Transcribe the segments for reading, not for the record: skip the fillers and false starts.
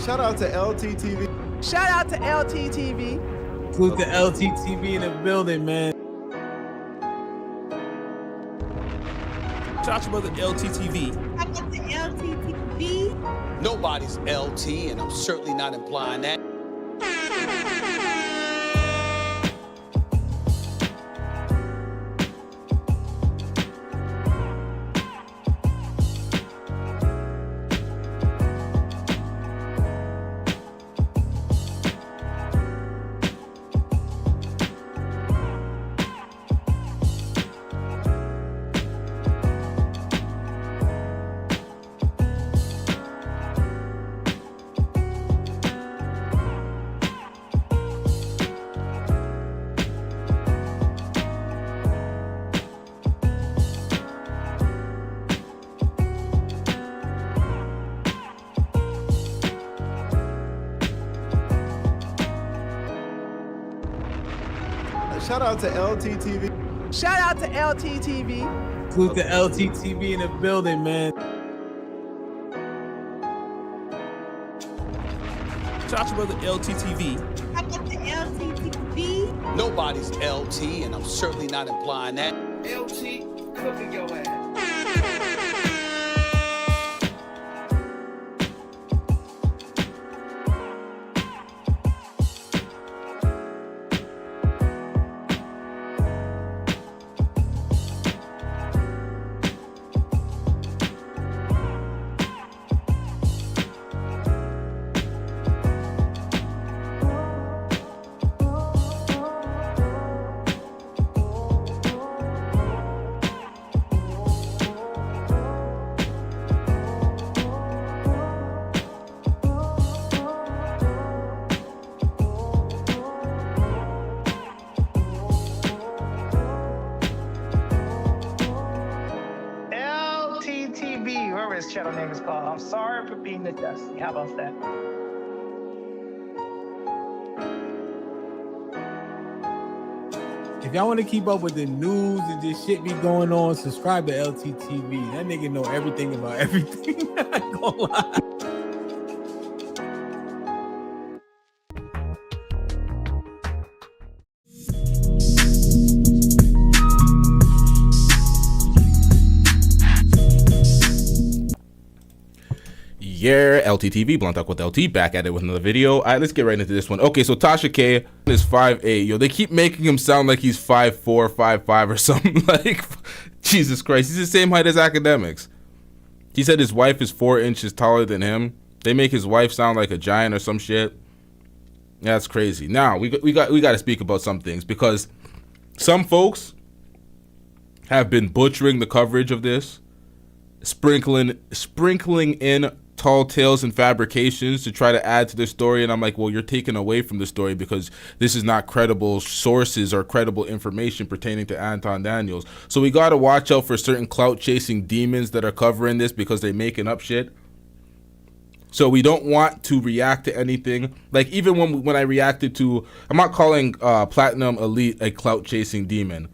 Shout out to LTTV. Shout out to LTTV. Salute the LTTV in the building, man. Shout out to brother LTTV. Shout out to LTTV. Nobody's LT, and I'm certainly not implying that. Shout out to LTTV. Shout out to LTTV. Salute the LTTV in the building, man. Shout out to brother LTTV. Shout out to LTTV. Nobody's LT, and I'm certainly not implying that. LT cooking your ass. LTTV, whoever his channel name is called. I'm sorry for being the dusty. How about that? If y'all want to keep up with the news and just shit be going on, subscribe to LTTV. That nigga know everything about everything. I ain't gonna lie. Yeah, LTTV, Blunt Talk with LT, back at it with another video. All right, let's get right into this one. Okay, so Tasha K is 5'8". Yo, they keep making him sound like he's 5'4", 5'5", or something. Like, Jesus Christ, he's the same height as academics. He said his wife is 4 inches taller than him. They make his wife sound like a giant or some shit. Yeah, that's crazy. Now, we got to speak about some things, because some folks have been butchering the coverage of this, sprinkling in tall tales and fabrications to try to add to the story, and I'm like, well, you're taking away from the story because this is not credible sources or credible information pertaining to Anton Daniels. So we got to watch out for certain clout chasing demons that are covering this because they're making up shit. So we don't want to react to anything. Like, even when I reacted to, I'm not calling Platinum Elite a clout chasing demon.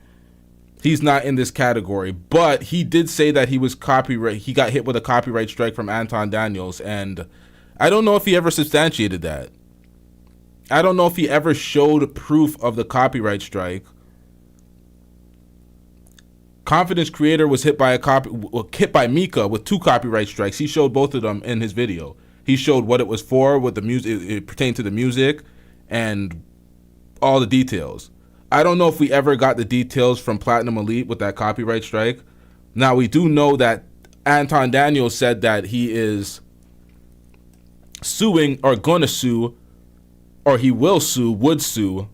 He's not in this category, but he did say that he was copyright. He got hit with a copyright strike from Anton Daniels, and I don't know if he ever substantiated that. I don't know if he ever showed proof of the copyright strike. Confidence Creator was hit by Mika with 2 copyright strikes. He showed both of them in his video. He showed what it was for, what the music it pertained to the music, and all the details. I don't know if we ever got the details from Platinum Elite with that copyright strike. Now, we do know that Anton Daniels said that he is suing or gonna sue, or he will sue, would sue,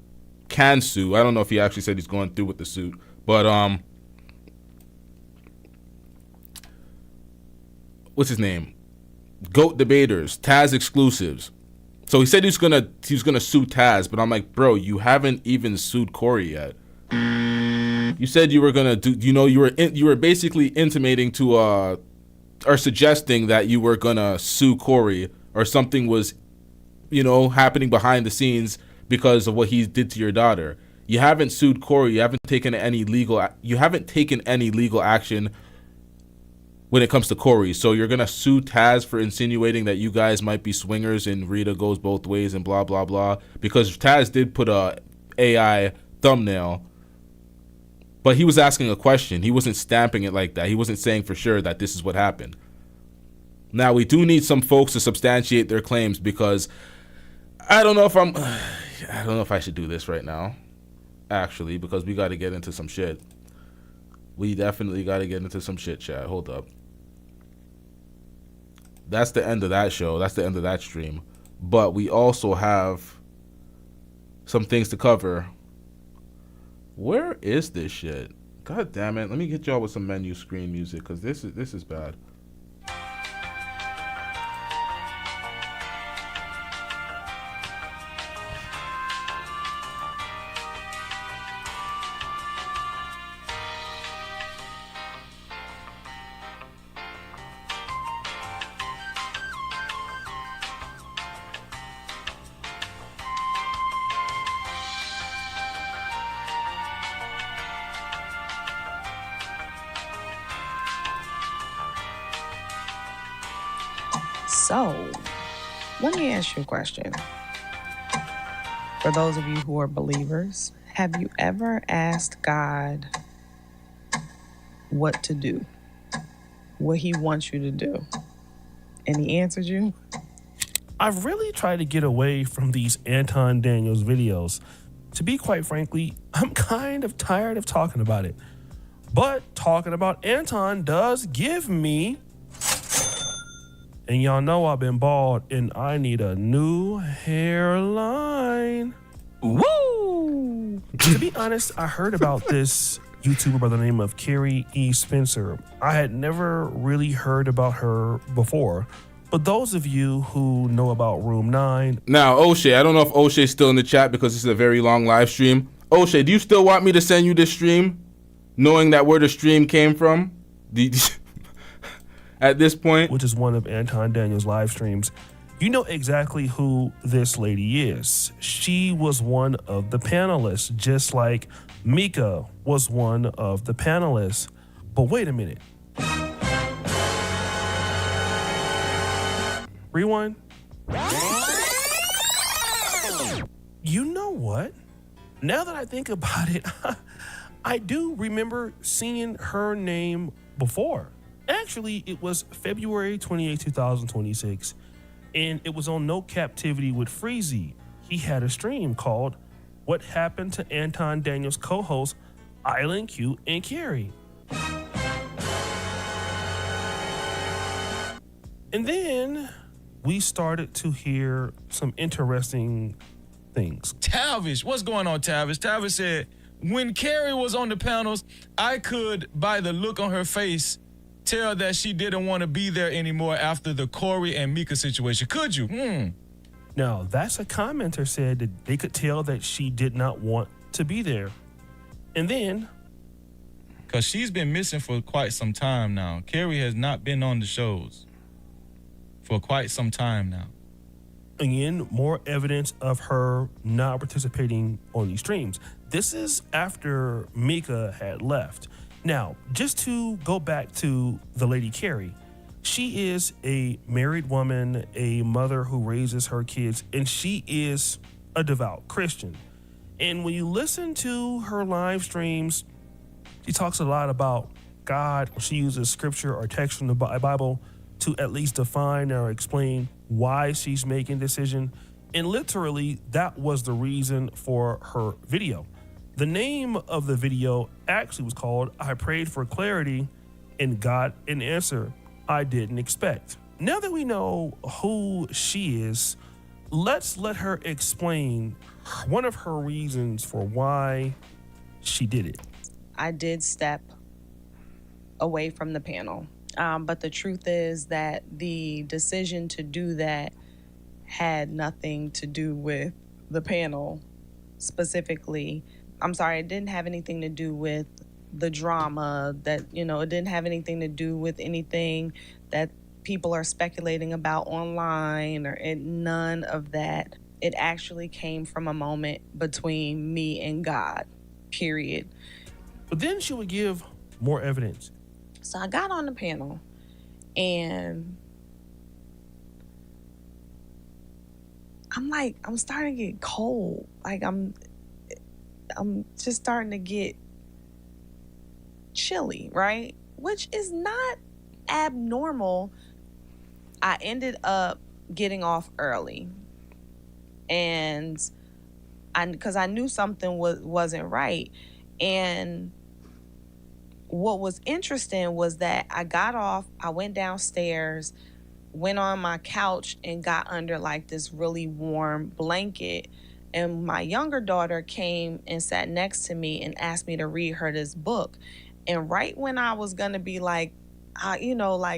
can sue. I don't know if he actually said he's going through with the suit, but what's his name? GOAT Debaters, Taz Exclusives. So he said he's gonna sue Taz, but I'm like, bro, you haven't even sued Corey yet. You said you were gonna do, you were basically intimating to or suggesting that you were gonna sue Corey, or something was, happening behind the scenes because of what he did to your daughter. You haven't sued Corey. You haven't taken any legal action when it comes to Corey. So you're gonna sue Taz for insinuating that you guys might be swingers and Rita goes both ways and blah blah blah, because Taz did put a AI thumbnail, but he was asking a question. He wasn't stamping it like that. He wasn't saying for sure that this is what happened. Now we do need some folks to substantiate their claims, because I don't know if I should do this right now, actually, because we got to get into some shit. We definitely got to get into some shit, chat. Hold up. That's the end of that show. That's the end of that stream. But we also have some things to cover. Where is this shit? God damn it. Let me get y'all with some menu screen music, because this is bad. So, let me ask you a question. For those of you who are believers, have you ever asked God what to do? What he wants you to do? And he answered you? I've really tried to get away from these Anton Daniels videos. To be quite frankly, I'm kind of tired of talking about it. But talking about Anton does give me... And y'all know I've been bald and I need a new hairline. Woo! To be honest, I heard about this YouTuber by the name of Carrie E. Spencer. I had never really heard about her before. But those of you who know about Room 9... Now, O'Shea, I don't know if O'Shea's still in the chat because this is a very long live stream. O'Shea, do you still want me to send you this stream? Knowing that where the stream came from? At this point, which is one of Anton Daniels' live streams, you know exactly who this lady is. She was one of the panelists, just like Mika was one of the panelists. But wait a minute. Rewind. You know what? Now that I think about it, I do remember seeing her name before. Actually, it was February 28, 2026, and it was on No Captivity with Freezy. He had a stream called What Happened to Anton Daniels' co-host, Island Q and Carrie. And then we started to hear some interesting things. Tavish, what's going on, Tavish? Tavish said, when Carrie was on the panels, I could, by the look on her face, tell that she didn't want to be there anymore after the Corey and Mika situation. Could you? Now, that's a commenter said that they could tell that she did not want to be there. And then... Because she's been missing for quite some time now. Carrie has not been on the shows for quite some time now. Again, more evidence of her not participating on these streams. This is after Mika had left. Now, just to go back to the lady Carrie, she is a married woman, a mother who raises her kids, and she is a devout Christian. And when you listen to her live streams, she talks a lot about God. She uses scripture or text from the Bible to at least define or explain why she's making a decision. And literally, that was the reason for her video. The name of the video actually was called I Prayed for Clarity and Got an Answer I Didn't Expect. Now that we know who she is, let's let her explain one of her reasons for why she did it. I did step away from the panel, but the truth is that the decision to do that had nothing to do with the panel specifically. I'm sorry, it didn't have anything to do with the drama that, it didn't have anything to do with anything that people are speculating about online or none of that. It actually came from a moment between me and God, period. But then she would give more evidence. So I got on the panel And I'm starting to get cold. Like I'm just starting to get chilly, right? Which is not abnormal. I ended up getting off early, and because I knew something wasn't right. And what was interesting was that I got off, I went downstairs, went on my couch and got under like this really warm blanket. And my younger daughter came and sat next to me and asked me to read her this book. And right when I was going to be like, like,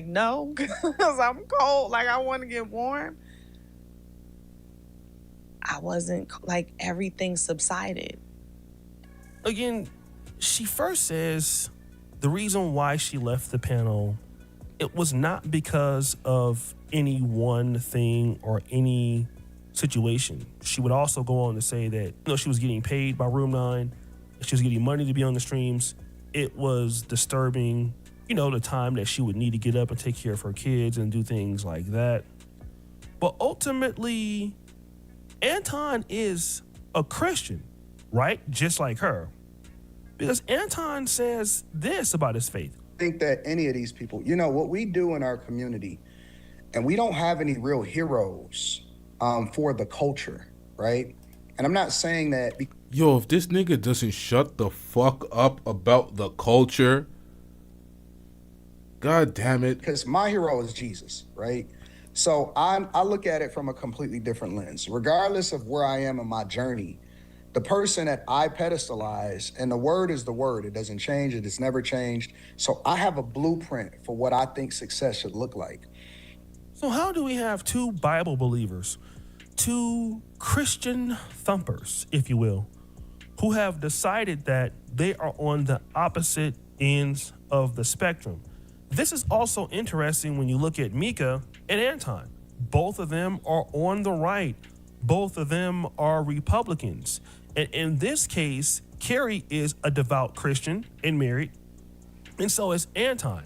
no, because I'm cold, like I want to get warm, I wasn't, like, everything subsided. Again, she first says the reason why she left the panel, it was not because of any one thing or any situation. She would also go on to say that, she was getting paid by Room 9, she was getting money to be on the streams. It was disturbing, the time that she would need to get up and take care of her kids and do things like that. But ultimately, Anton is a Christian, right? Just like her. Because Anton says this about his faith. I think that any of these people, what we do in our community, and we don't have any real heroes for the culture, right? And I'm not saying that. Yo, if this nigga doesn't shut the fuck up about the culture, God damn it. Because my hero is Jesus, right? So I look at it from a completely different lens. Regardless of where I am in my journey, the person that I pedestalize, and the word is the word. It doesn't change. It has never changed. So I have a blueprint for what I think success should look like. So how do we have two Bible believers, two Christian thumpers, if you will, who have decided that they are on the opposite ends of the spectrum? This is also interesting when you look at Mika and Anton. Both of them are on the right. Both of them are Republicans. And in this case, Carrie is a devout Christian and married, and so is Anton.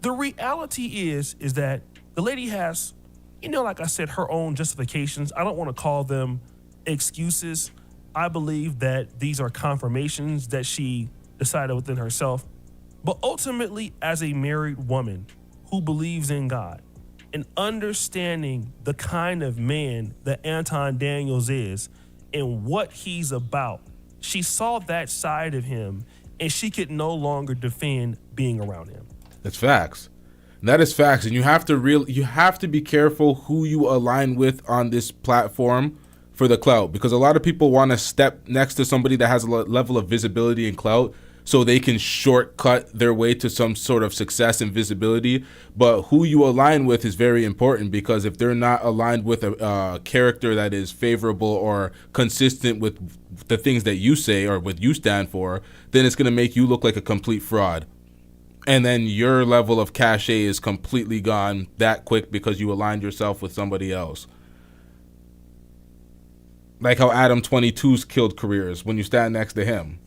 The reality is that the lady has, like I said, her own justifications. I don't want to call them excuses. I believe that these are confirmations that she decided within herself. But ultimately, as a married woman who believes in God and understanding the kind of man that Anton Daniels is and what he's about, she saw that side of him and she could no longer defend being around him. That's facts. And that is facts. And you have to be careful who you align with on this platform for the clout, because a lot of people want to step next to somebody that has a level of visibility and clout so they can shortcut their way to some sort of success and visibility. But who you align with is very important, because if they're not aligned with a character that is favorable or consistent with the things that you say or what you stand for, then it's going to make you look like a complete fraud. And then your level of cachet is completely gone that quick because you aligned yourself with somebody else. Like how Adam 22's killed careers when you stand next to him.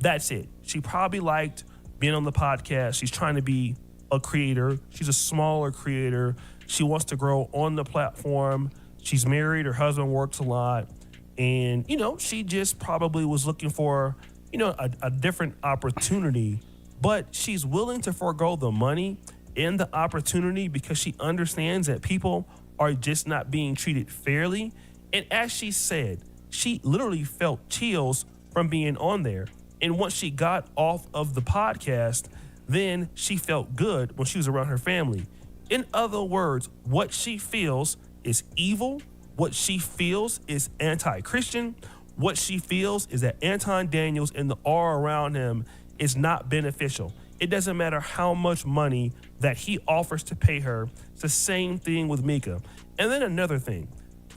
That's it. She probably liked being on the podcast. She's trying to be a creator. She's a smaller creator. She wants to grow on the platform. She's married. Her husband works a lot. And, she just probably was looking for, a different opportunity. But she's willing to forego the money and the opportunity because she understands that people are just not being treated fairly. And as she said, she literally felt chills from being on there. And once she got off of the podcast, then she felt good when she was around her family. In other words, what she feels is evil. What she feels is anti-Christian. What she feels is that Anton Daniels and the aura around him is not beneficial. It doesn't matter how much money that he offers to pay her. It's the same thing with Mika. And then another thing.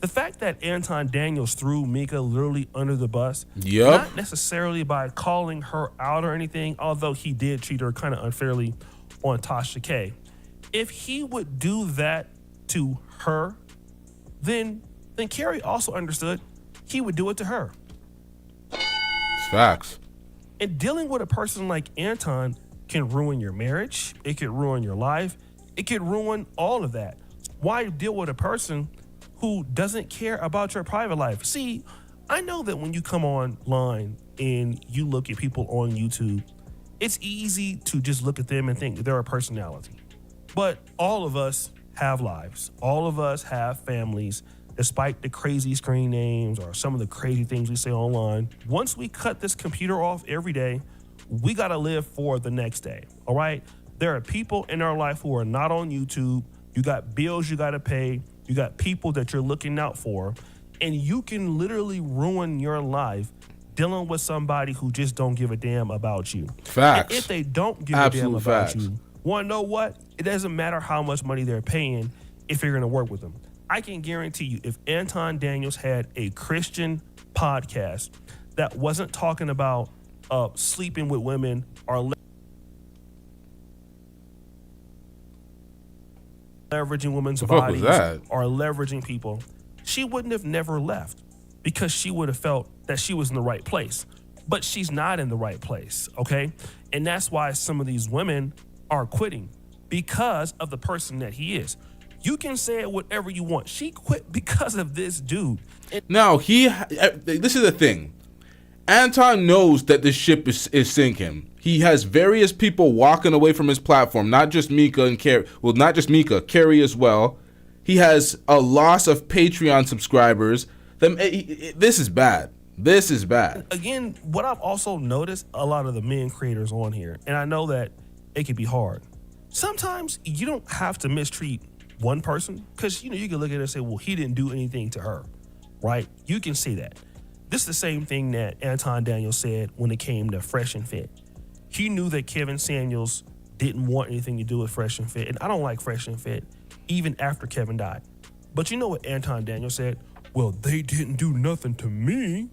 The fact that Anton Daniels threw Mika literally under the bus, not necessarily by calling her out or anything, although he did treat her kind of unfairly on Tasha K. If he would do that to her, then Carrie also understood he would do it to her. It's facts. And dealing with a person like Anton can ruin your marriage. It could ruin your life. It could ruin all of that. Why deal with a person who doesn't care about your private life? See, I know that when you come online and you look at people on YouTube, it's easy to just look at them and think they're a personality. But all of us have lives. All of us have families, despite the crazy screen names or some of the crazy things we say online. Once we cut this computer off every day, we got to live for the next day, all right? There are people in our life who are not on YouTube. You got bills you got to pay. You got people that you're looking out for. And you can literally ruin your life dealing with somebody who just don't give a damn about you. Facts. And if they don't give Absolute a damn about facts. you, want to know what? It doesn't matter how much money they're paying if you're going to work with them. I can guarantee you, if Anton Daniels had a Christian podcast that wasn't talking about sleeping with women or leveraging women's bodies or leveraging people, she wouldn't have never left because she would have felt that she was in the right place. But she's not in the right place, okay? And that's why some of these women are quitting, because of the person that he is. You can say whatever you want. She quit because of this dude. Now, this is the thing. Anton knows that this ship is sinking. He has various people walking away from his platform, not just Mika and Carrie. Well, not just Mika, Carrie as well. He has a loss of Patreon subscribers. This is bad. This is bad. Again, what I've also noticed, a lot of the men creators on here, and I know that it can be hard. Sometimes you don't have to mistreat one person, because you can look at it and say, well, he didn't do anything to her, right? You can see that. This is the same thing that Anton Daniels said when it came to Fresh and Fit. He knew that Kevin Samuels didn't want anything to do with Fresh and Fit, and I don't like Fresh and Fit, even after Kevin died. But you know what Anton Daniels said? Well, they didn't do nothing to me.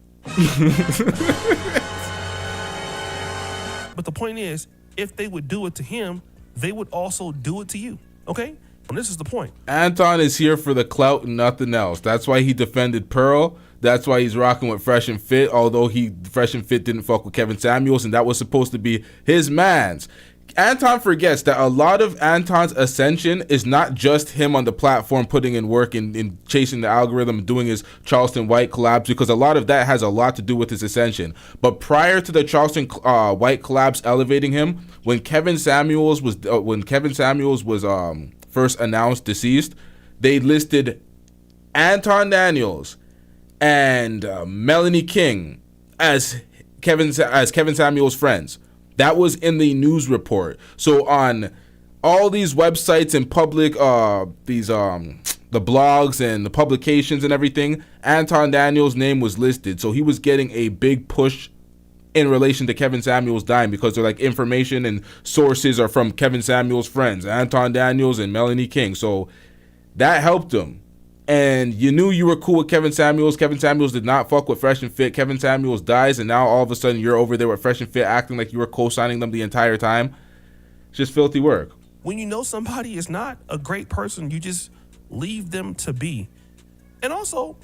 But the point is, if they would do it to him, they would also do it to you, okay? And this is the point. Anton is here for the clout and nothing else. That's why he defended Pearl. That's why he's rocking with Fresh and Fit, although Fresh and Fit didn't fuck with Kevin Samuels, and that was supposed to be his mans. Anton forgets that a lot of Anton's ascension is not just him on the platform putting in work and chasing the algorithm and doing his Charleston White collabs, because a lot of that has a lot to do with his ascension. But prior to the Charleston White collabs elevating him, when Kevin Samuels was first announced deceased, they listed Anton Daniels and Melanie King as Kevin Samuels' friends. That was in the news report. So on all these websites and public, the blogs and the publications and everything, Anton Daniels' name was listed. So he was getting a big push in relation to Kevin Samuels dying, because they're like, information and sources are from Kevin Samuels' friends, Anton Daniels and Melanie King. So that helped him. And you knew you were cool with Kevin Samuels. Kevin Samuels did not fuck with Fresh and Fit. Kevin Samuels dies, and now all of a sudden you're over there with Fresh and Fit acting like you were co-signing them the entire time. It's just filthy work. When you know somebody is not a great person, you just leave them to be. And also,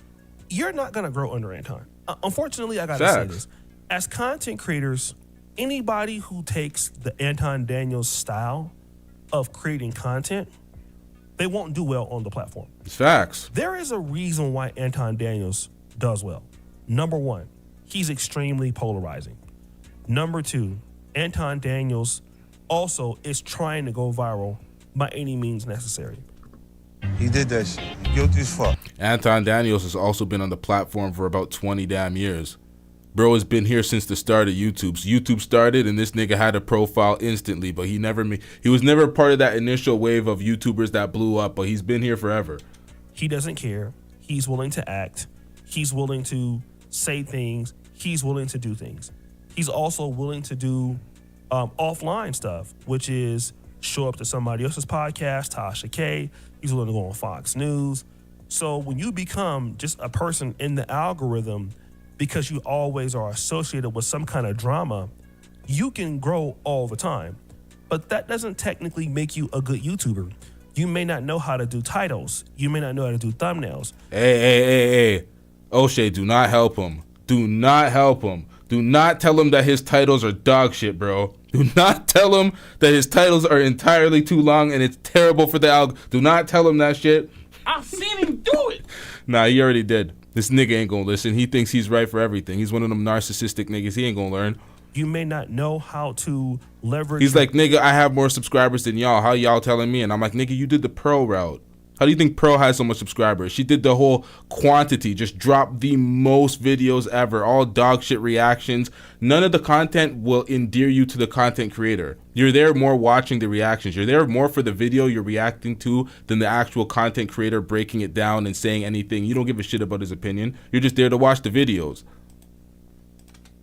you're not going to grow under Anton. Unfortunately, I got to say this. As content creators, anybody who takes the Anton Daniels style of creating content, they won't do well on the platform. It's facts. There is a reason why Anton Daniels does well. Number one, he's extremely polarizing. Number two, Anton Daniels also is trying to go viral by any means necessary. He did that shit. Guilty as fuck. Anton Daniels has also been on the platform for about 20 damn years. Bro has been here since the start of YouTube. So YouTube started and this nigga had a profile instantly, but he was never part of that initial wave of YouTubers that blew up, but he's been here forever. He doesn't care. He's willing to act. He's willing to say things. He's willing to do things. He's also willing to do offline stuff, which is show up to somebody else's podcast, Tasha K. He's willing to go on Fox News. So when you become just a person in the algorithm, because you always are associated with some kind of drama, you can grow all the time. But that doesn't technically make you a good YouTuber. You may not know how to do titles. You may not know how to do thumbnails. Hey. O'Shea, do not help him. Do not help him. Do not tell him that his titles are dog shit, bro. Do not tell him that his titles are entirely too long and it's terrible for the alg. Do not tell him that shit. I've seen him do it. Nah, he already did. This nigga ain't gonna listen. He thinks he's right for everything. He's one of them narcissistic niggas. He ain't gonna learn. You may not know how to leverage. He's like, nigga, I have more subscribers than y'all. How y'all telling me? And I'm like, nigga, you did the Pearl route. How do you think Pearl has so much subscribers? She did the whole quantity, just dropped the most videos ever, all dog shit reactions. None of the content will endear you to the content creator. You're there more watching the reactions. You're there more for the video you're reacting to than the actual content creator breaking it down and saying anything. You don't give a shit about his opinion. You're just there to watch the videos.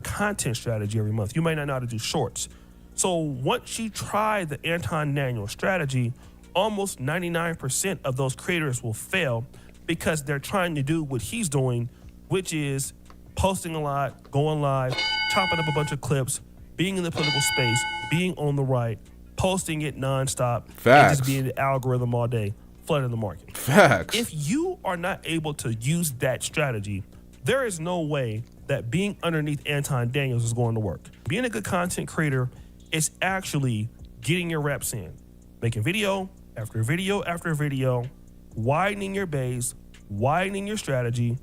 Content strategy every month. You might not know how to do shorts. So once you try the Anton Daniel strategy, almost 99% of those creators will fail because they're trying to do what he's doing, which is posting a lot, going live, chopping up a bunch of clips, being in the political space, being on the right, posting it nonstop, Facts. and just being in the algorithm all day, flooding the market. Facts. If you are not able to use that strategy, there is no way that being underneath Anton Daniels is going to work. Being a good content creator is actually getting your reps in, making video after video after video, widening your base, widening your strategy,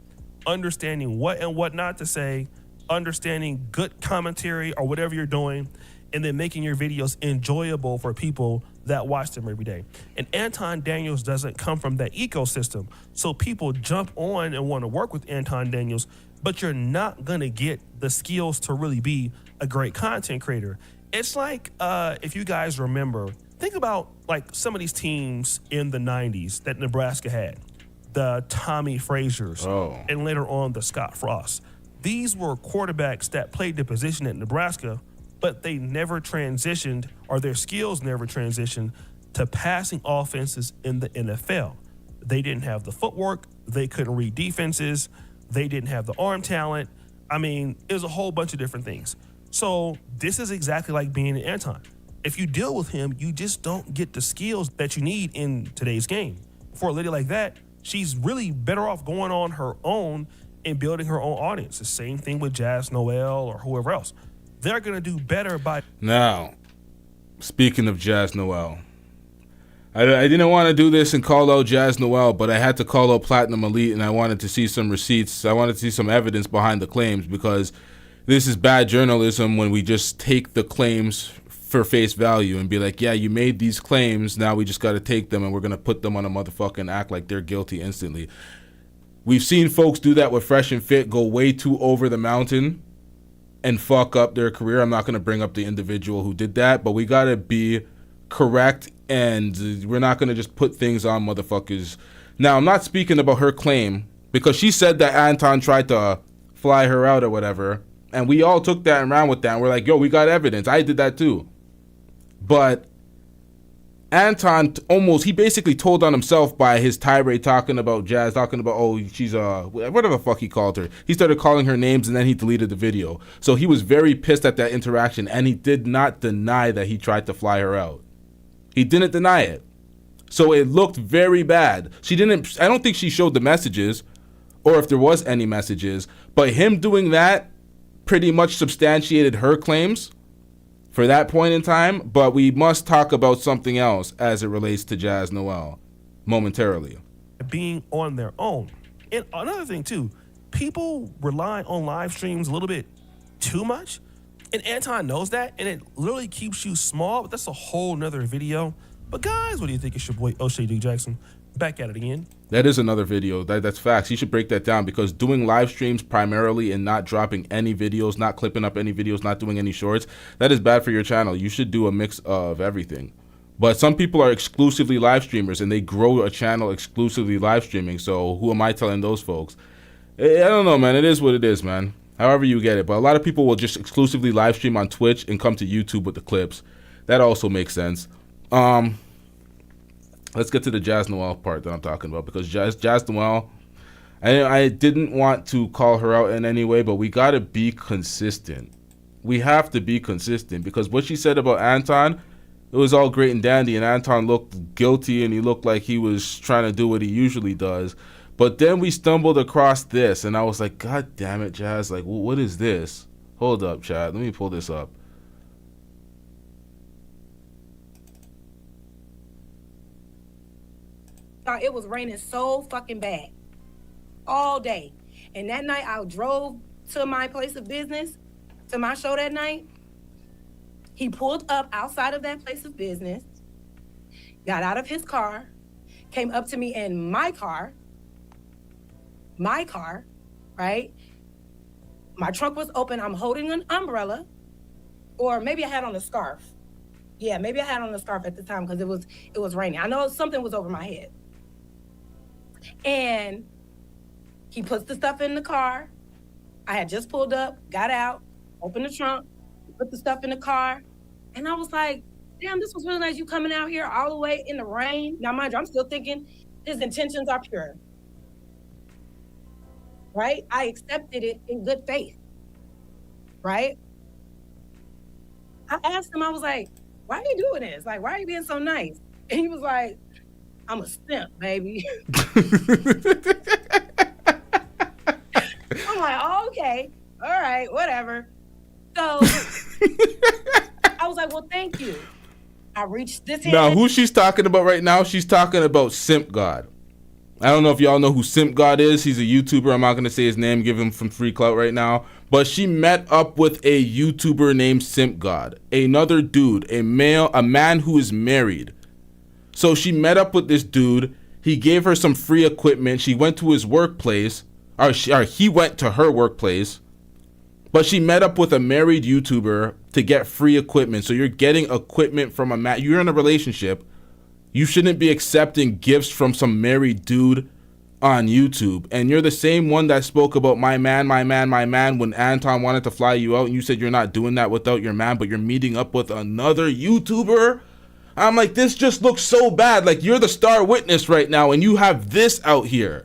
understanding what and what not to say, understanding good commentary or whatever you're doing, and then making your videos enjoyable for people that watch them every day. And Anton Daniels doesn't come from that ecosystem. So people jump on and want to work with Anton Daniels, but you're not going to get the skills to really be a great content creator. It's like, if you guys remember, think about like some of these teams in the 90s that Nebraska had. The Tommy Frazier's, and later on the Scott Frost. These were quarterbacks that played the position at Nebraska, but they never transitioned, or their skills never transitioned to passing offenses in the NFL. They didn't have the footwork. They couldn't read defenses. They didn't have the arm talent. I mean, it was a whole bunch of different things. So this is exactly like being an Anton. If you deal with him, you just don't get the skills that you need in today's game. For a lady like that, she's really better off going on her own and building her own audience. The same thing with Jazz Noel or whoever else. They're going to do better by... Now, speaking of Jazz Noel, I didn't want to do this and call out Jazz Noel, but I had to call out Platinum Elite, and I wanted to see some receipts. I wanted to see some evidence behind the claims, because this is bad journalism when we just take the claims for face value and be like, yeah, you made these claims, now we just got to take them and we're going to put them on a motherfucking act like they're guilty instantly. We've seen folks do that with Fresh and Fit, go way too over the mountain and fuck up their career. I'm not going to bring up the individual who did that, but we got to be correct, and we're not going to just put things on motherfuckers. Now, I'm not speaking about her claim, because she said that Anton tried to fly her out or whatever, and we all took that and ran with that, and we're like, yo, we got evidence. I did that too. But Anton he basically told on himself by his tirade talking about Jazz, talking about, oh, she's whatever the fuck he called her. He started calling her names and then he deleted the video. So he was very pissed at that interaction, and he did not deny that he tried to fly her out. He didn't deny it. So it looked very bad. I don't think she showed the messages, or if there was any messages, but him doing that pretty much substantiated her claims for that point in time. But we must talk about something else as it relates to Jazz Noel momentarily. Being on their own. And another thing too, people rely on live streams a little bit too much. And Anton knows that, and it literally keeps you small, but that's a whole nother video. But guys, what do you think? It's your boy O'Shea D. Jackson, back at it again. That is another video. That's facts. You should break that down, because doing live streams primarily and not dropping any videos, not clipping up any videos, not doing any shorts, that is bad for your channel. You should do a mix of everything. But some people are exclusively live streamers, and they grow a channel exclusively live streaming. So who am I telling those folks? I don't know, man. It is what it is, man. However you get it. But a lot of people will just exclusively live stream on Twitch and come to YouTube with the clips. That also makes sense. Let's get to the Jazz Noel part that I'm talking about, because Jazz Noel, I didn't want to call her out in any way, but we got to be consistent. We have to be consistent, because what she said about Anton, it was all great and dandy, and Anton looked guilty, and he looked like he was trying to do what he usually does. But then we stumbled across this, and I was like, God damn it, Jazz. Like, what is this? Hold up, Chad. Let me pull this up. It was raining so fucking bad all day. And that night I drove to my place of business, to my show that night. He pulled up outside of that place of business, got out of his car, came up to me in my car, right? My trunk was open. I'm holding an umbrella, or maybe I had on a scarf. Yeah, maybe I had on a scarf at the time because it was raining. I know something was over my head. And he puts the stuff in the car. I had just pulled up, got out, opened the trunk, put the stuff in the car. And I was like, damn, this was really nice. You coming out here all the way in the rain. Now, mind you, I'm still thinking his intentions are pure. Right? I accepted it in good faith. Right? I asked him, I was like, why are you doing this? Like, why are you being so nice? And he was like, I'm a simp, baby. I'm like, oh, okay. All right, whatever. So I was like, well, thank you. I reached this hand. Now, who she's talking about right now, she's talking about Simp God. I don't know if y'all know who Simp God is. He's a YouTuber. I'm not going to say his name, give him some free clout right now. But she met up with a YouTuber named Simp God. Another dude, a man who is married. So she met up with this dude. He gave her some free equipment. She went to his workplace. Or he went to her workplace. But she met up with a married YouTuber to get free equipment. So you're getting equipment from a man. You're in a relationship. You shouldn't be accepting gifts from some married dude on YouTube. And you're the same one that spoke about my man when Anton wanted to fly you out, and you said you're not doing that without your man, but you're meeting up with another YouTuber. I'm like, this just looks so bad. Like, you're the star witness right now, and you have this out here.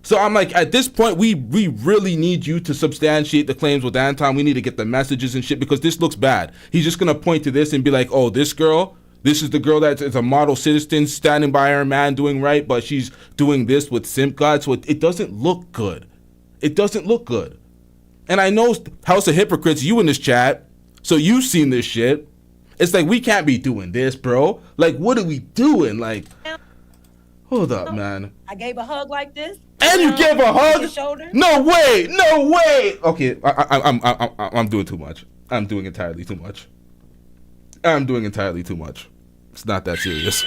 So I'm like, at this point, we really need you to substantiate the claims with Anton. We need to get the messages and shit, because this looks bad. He's just going to point to this and be like, oh, this girl, this is the girl that is a model citizen standing by her man doing right, but she's doing this with Simp God. So it doesn't look good. It doesn't look good. And I know House of Hypocrites, you in this chat, so you've seen this shit. It's like, we can't be doing this, bro. Like, what are we doing? Like, hold up, man. I gave a hug like this. And you gave a hug? Shoulder. No way, no way. Okay, I'm doing too much. I'm doing entirely too much. I'm doing entirely too much. It's not that serious.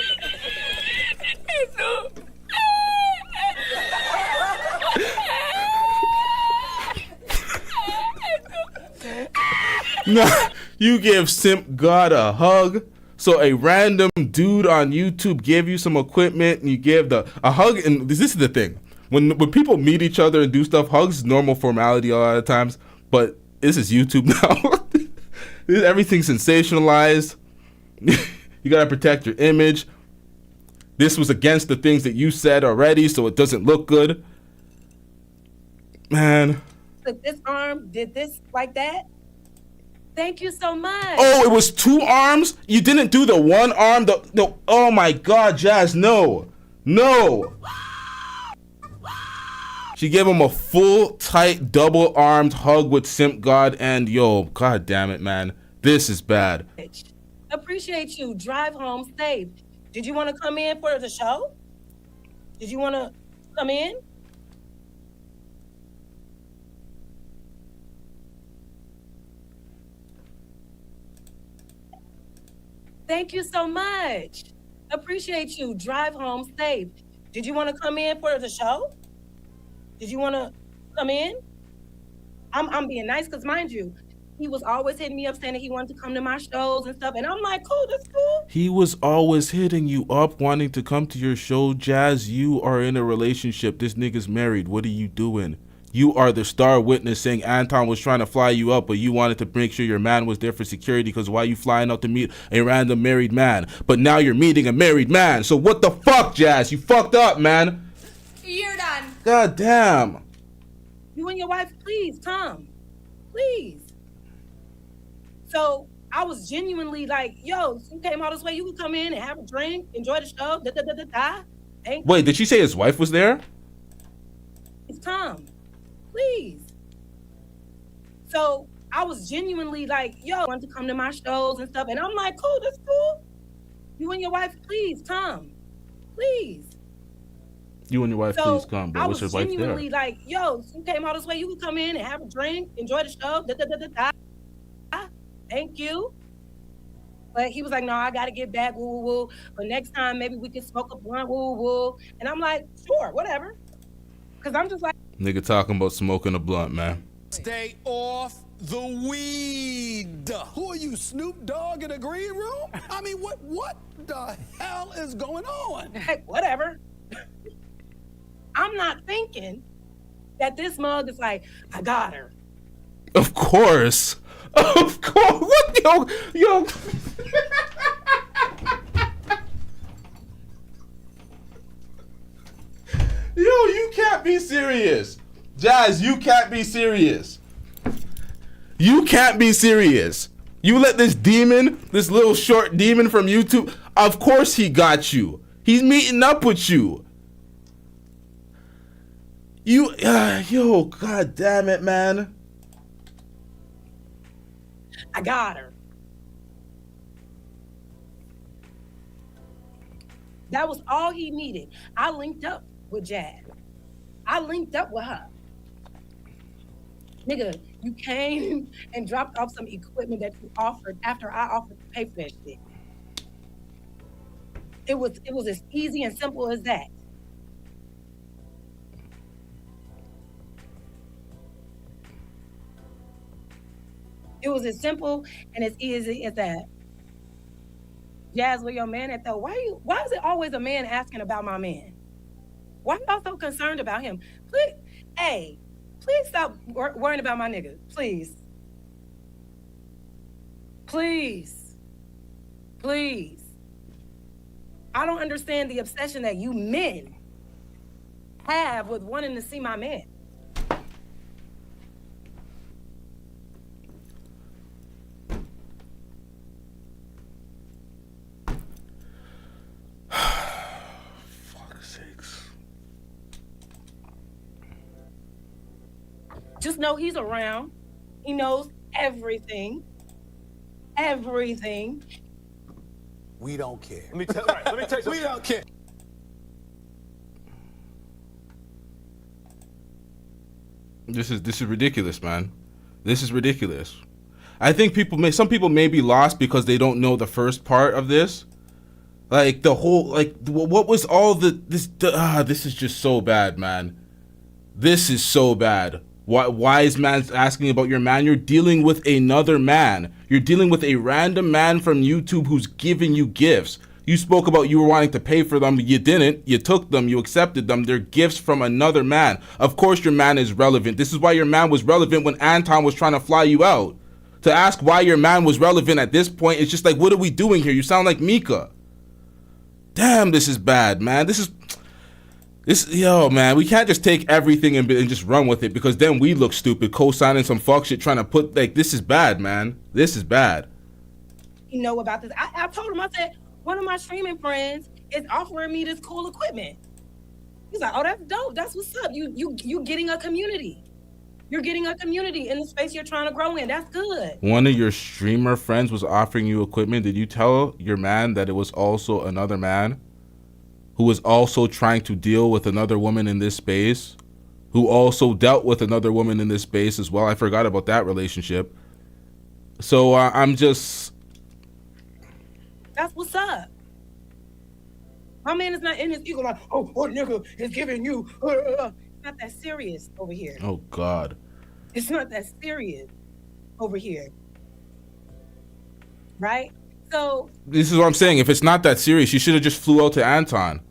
No, you give Simp God a hug. So a random dude on YouTube gave you some equipment, and you gave a hug. And this is the thing. When people meet each other and do stuff, hugs is normal formality a lot of times. But this is YouTube now. Everything's sensationalized. You gotta protect your image. This was against the things that you said already, so it doesn't look good. Man. Took this arm, did this like that. Thank you so much. Oh, it was two arms? You didn't do the one arm? No. Oh my God, Jazz, no. No. She gave him a full, tight, double-armed hug with Simp God, and yo, God damn it, man. This is bad. Appreciate you. Drive home safe. Did you want to come in for the show? Did you want to come in? Thank you so much. Appreciate you. Drive home safe. Did you want to come in for the show? Did you want to come in? I'm being nice because, mind you, he was always hitting me up saying that he wanted to come to my shows and stuff. And I'm like, cool, that's cool. He was always hitting you up, wanting to come to your show. Jazz, you are in a relationship. This nigga's married. What are you doing? You are the star witness saying Anton was trying to fly you up, but you wanted to make sure your man was there for security, because why are you flying out to meet a random married man? But now you're meeting a married man. So what the fuck, Jazz? You fucked up, man. You're done. God damn. You and your wife, please come. Please. So I was genuinely like, yo, you came all this way, you can come in and have a drink, enjoy the show, Wait, did she say his wife was there? Please come. Please. So I was genuinely like, yo, I want to come to my shows and stuff. And I'm like, cool, that's cool. You and your wife, please come. Please. You and your wife, So please come. I But what's was your wife genuinely there? like, yo, you came all this way, you can come in and have a drink, enjoy the show. Da, da, da, da, da. Thank you. But he was like, no, I got to get back, woo, woo, woo. But next time, maybe we can smoke a blunt, woo, woo, woo. And I'm like, sure, whatever. Because I'm just like, Nigga talking about smoking a blunt, man. Stay off the weed. Who are you, Snoop Dogg in the green room? I mean, what the hell is going on? heck, whatever. I'm not thinking that this mug is like, I got her. Of course. Of course. What? Yo. Yo, you can't be serious. Jazz, you can't be serious. You can't be serious. You let this demon, this little short demon from YouTube, of course he got you. He's meeting up with you. Yo, god damn it, man. I got her. That was all he needed. I linked up with Jazz. I linked up with her. Nigga, you came and dropped off some equipment that you offered after I offered to pay for that shit. It was as easy and simple as that. It was as simple and as easy as that. Jazz, where your man at though? Why is it always a man asking about my man? Why y'all so concerned about him? Please stop worrying about my nigga. Please. Please. Please. I don't understand the obsession that you men have with wanting to see my man. Just know he's around. He knows everything. Everything. We don't care. Let me tell you something. We don't care. This is ridiculous, man. This is ridiculous. I think some people may be lost because they don't know the first part of this. Like the whole, like what was all this is just so bad, man. This is so bad. Why is man asking about your man? You're dealing with another man. You're dealing with a random man from YouTube who's giving you gifts. You spoke about you were wanting to pay for them. You didn't. You took them. You accepted them. They're gifts from another man. Of course your man is relevant. This is why your man was relevant when Anton was trying to fly you out. To ask why your man was relevant at this point, it's just like, what are we doing here? You sound like Mika. Damn, this is bad, man. Yo, man, we can't just take everything and just run with it, because then we look stupid co-signing some fuck shit trying to put, like, this is bad, man. This is bad. You know about this. I told him, I said, one of my streaming friends is offering me this cool equipment. He's like, oh, that's dope. That's what's up. You getting a community. You're getting a community in the space you're trying to grow in. That's good. One of your streamer friends was offering you equipment. Did you tell your man that it was also another man who was also trying to deal with another woman in this space, who also dealt with another woman in this space as well? I forgot about that relationship. So I'm just... That's what's up. My man is not in his ego like, oh, what nigga is giving you? It's not that serious over here. Oh, God. It's not that serious over here. Right? So this is what I'm saying. If it's not that serious, you should have just flew out to Anton.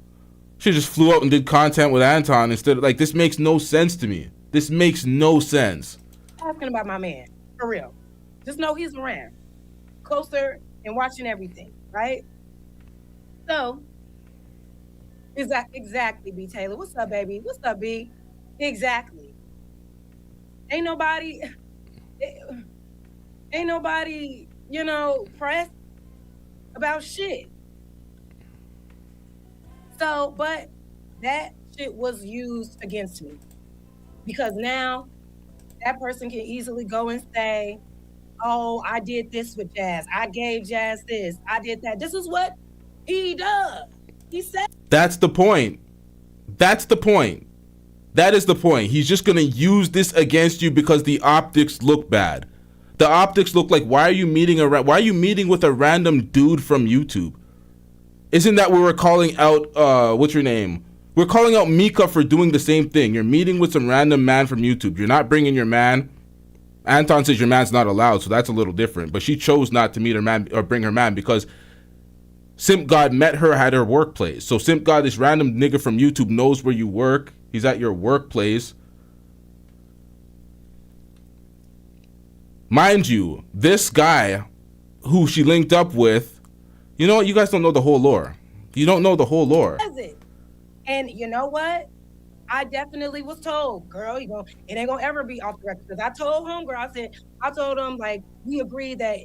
Should have just flew out and did content with Anton instead of, like, this makes no sense to me. This makes no sense. Asking about my man, for real. Just know he's around, closer and watching everything, right? So, exactly, B. Taylor. What's up, baby? What's up, B? Exactly. Ain't nobody, pressed about shit. So, but that shit was used against me, because now that person can easily go and say, oh, I did this with Jazz. I gave Jazz this. I did that. This is what he does. He said That's the point. That's the point. That is the point. He's just going to use this against you because the optics look bad. The optics look like, why are you meeting with a random dude from YouTube? Isn't that where we're calling out, what's your name? We're calling out Mika for doing the same thing. You're meeting with some random man from YouTube. You're not bringing your man. Anton says your man's not allowed, so that's a little different. But she chose not to meet her man or bring her man because Simp God met her at her workplace. So Simp God, this random nigga from YouTube, knows where you work. He's at your workplace. Mind you, this guy who she linked up with, you know what? You guys don't know the whole lore. You don't know the whole lore. And you know what? I definitely was told, girl, it ain't gonna ever be off the record. Because I told homegirl, I told him, like, we agreed that,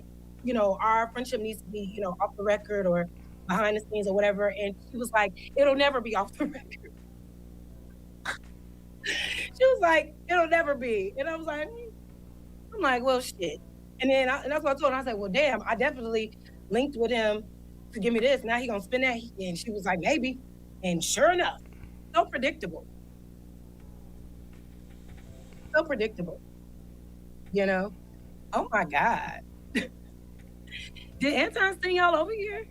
our friendship needs to be, off the record or behind the scenes or whatever. And she was like, it'll never be off the record. She was like, it'll never be. And I'm like, well, shit. And then and that's what I told her. I said, well, damn, I definitely linked with him to give me this. Now he gonna spend that. And she was like, maybe. And sure enough, so predictable. So predictable. Oh my God. Did Anton send y'all over here?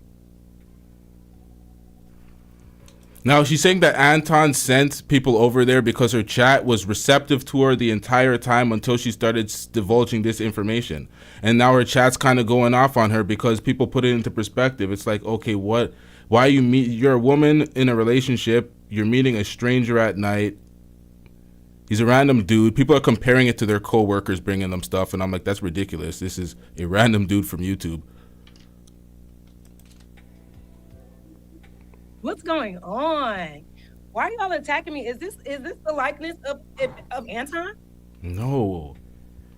Now, she's saying that Anton sent people over there because her chat was receptive to her the entire time until she started divulging this information. And now her chat's kind of going off on her because people put it into perspective. It's like, okay, why you're a woman in a relationship, you're meeting a stranger at night. He's a random dude. People are comparing it to their co-workers bringing them stuff. And I'm like, that's ridiculous. This is a random dude from YouTube. What's going on? Why are y'all attacking me? Is this the likeness of Anton? No.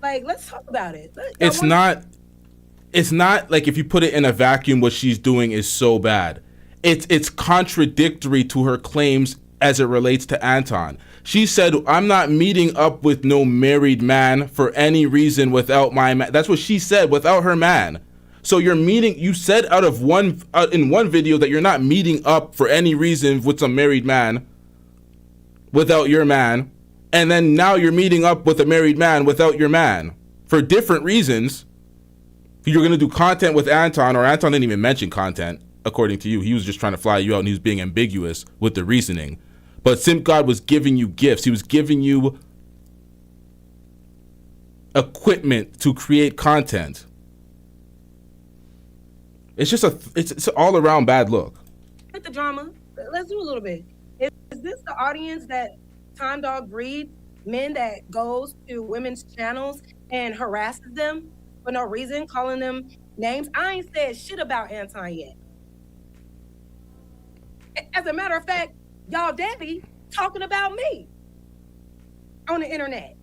Like, let's talk about it. It's not like if you put it in a vacuum, what she's doing is so bad. It's contradictory to her claims as it relates to Anton. She said, I'm not meeting up with no married man for any reason without my man. That's what she said, without her man. So you said in one video that you're not meeting up for any reason with some married man without your man. And then now you're meeting up with a married man without your man for different reasons. You're going to do content with Anton, or Anton didn't even mention content, according to you. He was just trying to fly you out and he was being ambiguous with the reasoning. But Simp God was giving you gifts. He was giving you equipment to create content. It's just it's an all around bad look. With the drama, let's do a little bit. Is this the audience that Time Dog breeds? Men that goes to women's channels and harasses them for no reason, calling them names? I ain't said shit about Anton yet. As a matter of fact, y'all daddy talking about me on the internet.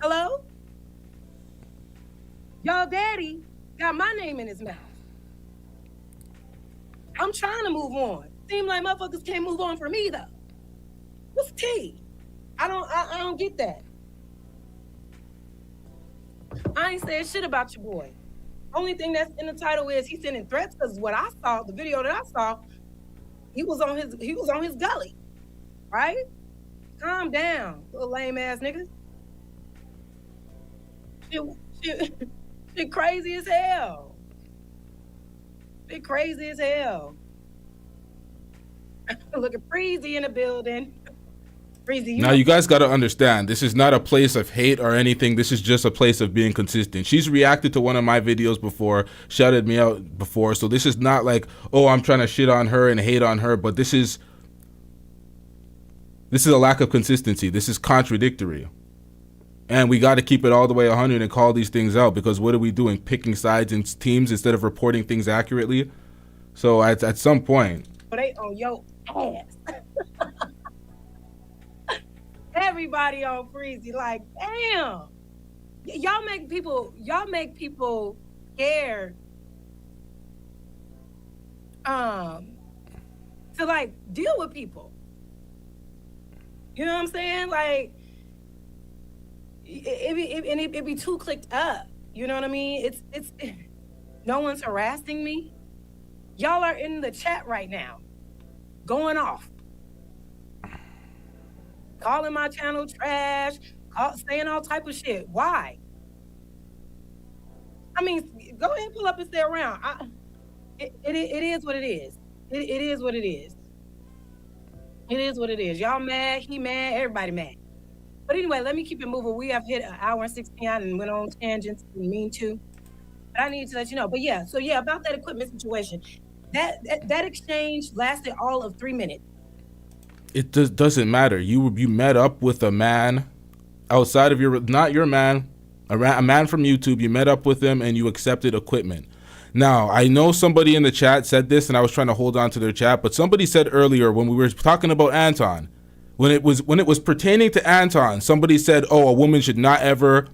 Hello? Y'all daddy got my name in his mouth. I'm trying to move on. Seem like motherfuckers can't move on for me though. What's tea? I don't get that. I ain't saying shit about your boy. Only thing that's in the title is he's sending threats, because what I saw, the video that I saw, he was on his gully. Right? Calm down, little lame ass nigga. Shit crazy as hell. Shit crazy as hell. Look at Freezy in the building. Freezy, now you guys got to understand, this is not a place of hate or anything. This is just a place of being consistent. She's reacted to one of my videos before, shouted me out before. So this is not like, oh, I'm trying to shit on her and hate on her. But this is a lack of consistency. This is contradictory. And we got to keep it all the way 100 and call these things out, because what are we doing? Picking sides in teams instead of reporting things accurately? So at some point. They on your ass. Everybody on Freezy, like, damn. Y'all make people scared to like deal with people. You know what I'm saying? Like, it be too clicked up. You know what I mean? No one's harassing me. Y'all are in the chat right now, going off, calling my channel trash, saying all type of shit. Why? I mean, go ahead and pull up and stay around. It is what it is. It is what it is. It is what it is. Y'all mad, he mad, everybody mad. But anyway, let me keep it moving. We have hit an hour and 16 and went on tangents. We mean to. But I need to let you know. But yeah, so yeah, about that equipment situation. That exchange lasted all of 3 minutes. It doesn't matter. You met up with a man outside of not your man, a man from YouTube. You met up with him and you accepted equipment. Now, I know somebody in the chat said this and I was trying to hold on to their chat, but somebody said earlier when we were talking about Anton, when it was pertaining to Anton, somebody said, oh, a woman should not ever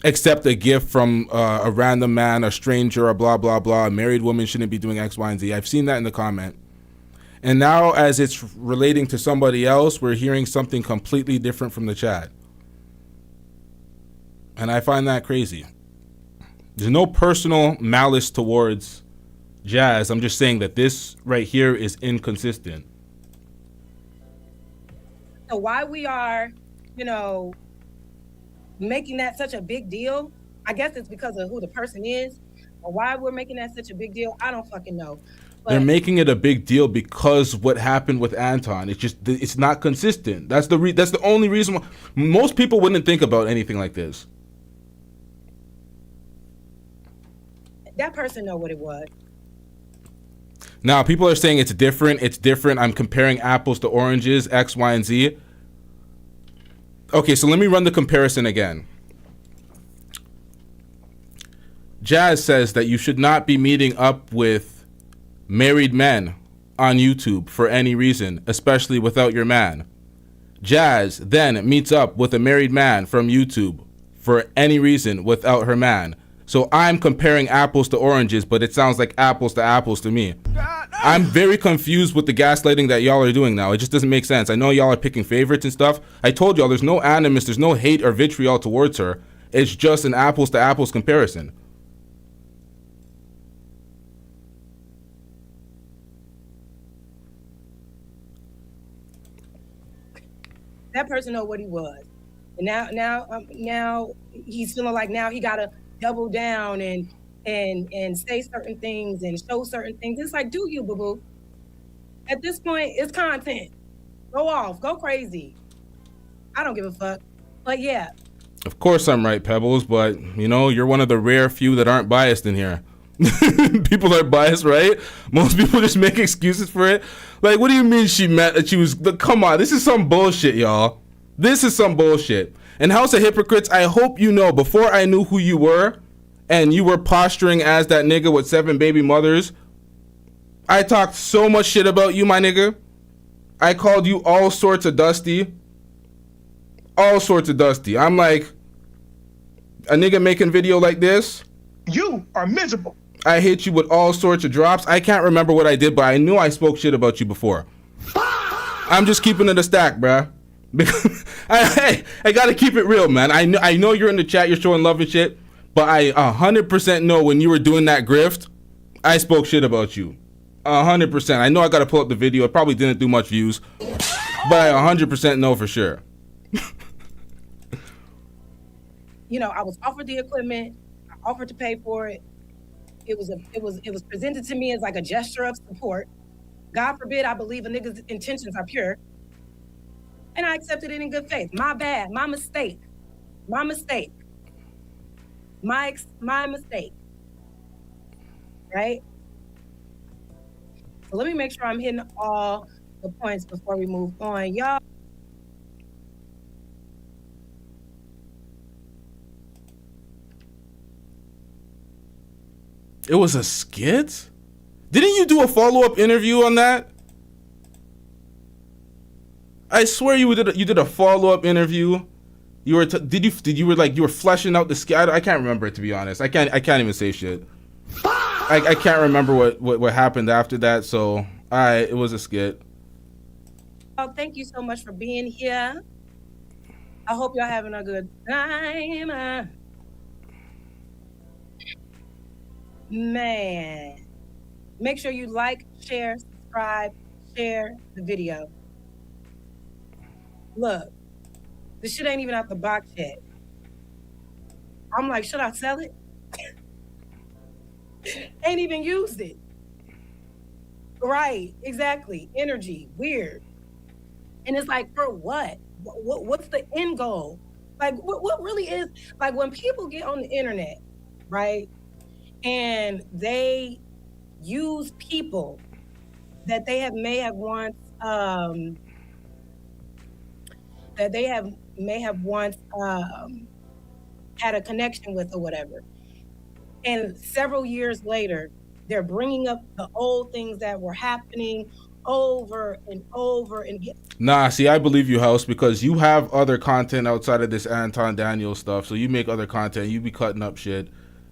accept a gift from a random man, a stranger, or blah, blah, blah. A married woman shouldn't be doing X, Y, and Z. I've seen that in the comment. And now as it's relating to somebody else, we're hearing something completely different from the chat. And I find that crazy. There's no personal malice towards Jazz. I'm just saying that this right here is inconsistent. So why we are, making that such a big deal, I guess it's because of who the person is, or why we're making that such a big deal, I don't fucking know. But they're making it a big deal because what happened with Anton. It's not consistent. That's the only reason why most people wouldn't think about anything like this. that person know what it was. Now, people are saying it's different. It's different. I'm comparing apples to oranges, X, Y, and Z. Okay, so let me run the comparison again. Jazz says that you should not be meeting up with married men on YouTube for any reason, especially without your man. Jazz then meets up with a married man from YouTube for any reason without her man. So I'm comparing apples to oranges, but it sounds like apples to apples to me. I'm very confused with the gaslighting that y'all are doing now. It just doesn't make sense. I know y'all are picking favorites and stuff. I told y'all there's no animus, there's no hate or vitriol towards her. It's just an apples to apples comparison. That person know what he was, and now he's feeling like now he gotta double down and say certain things and show certain things. It's like, do you, boo boo? At this point, it's content. Go off, go crazy. I don't give a fuck. But yeah. Of course I'm right, Pebbles, but you know, you're one of the rare few that aren't biased in here. People are biased, right? Most people just make excuses for it. Like, what do you mean she was, come on, this is some bullshit, y'all. This is some bullshit. And House of Hypocrites, I hope you know, before I knew who you were, and you were posturing as that nigga with 7 baby mothers, I talked so much shit about you, my nigga. I called you all sorts of dusty. All sorts of dusty. I'm like, a nigga making video like this? You are miserable. I hit you with all sorts of drops. I can't remember what I did, but I knew I spoke shit about you before. I'm just keeping it a stack, bruh. Because I gotta keep it real, man. I know you're in the chat, you're showing love and shit, but I 100% know when you were doing that grift, I spoke shit about you. 100%. I know I gotta pull up the video. It probably didn't do much views, but I 100% know for sure. You know, I was offered the equipment. I offered to pay for it. It was presented to me as like a gesture of support. God forbid I believe a nigga's intentions are pure. And I accepted it in good faith. My bad, my mistake. My mistake. My mistake. Right? So let me make sure I'm hitting all the points before we move on. Y'all. It was a skit? Didn't you do a follow-up interview on that? I swear you did a follow-up interview. You were you were fleshing out the skit. I can't remember it, to be honest. I can't even say shit. I can't remember what happened after that. So it was a skit. Oh, thank you so much for being here. I hope y'all having a good time. Man, make sure you like, share, subscribe, share the video. Look, the shit ain't even out the box yet. I'm like, should I sell it? Ain't even used it. Right, exactly. Energy, weird. And it's like, for what? What's the end goal? Like, what really is, like, when people get on the internet, right, and they use people that they may have once had a connection with or whatever, and several years later they're bringing up the old things that were happening over and over and again. Nah, see, I believe you, House, because you have other content outside of this Anton Daniel stuff. So you make other content. You be cutting up shit.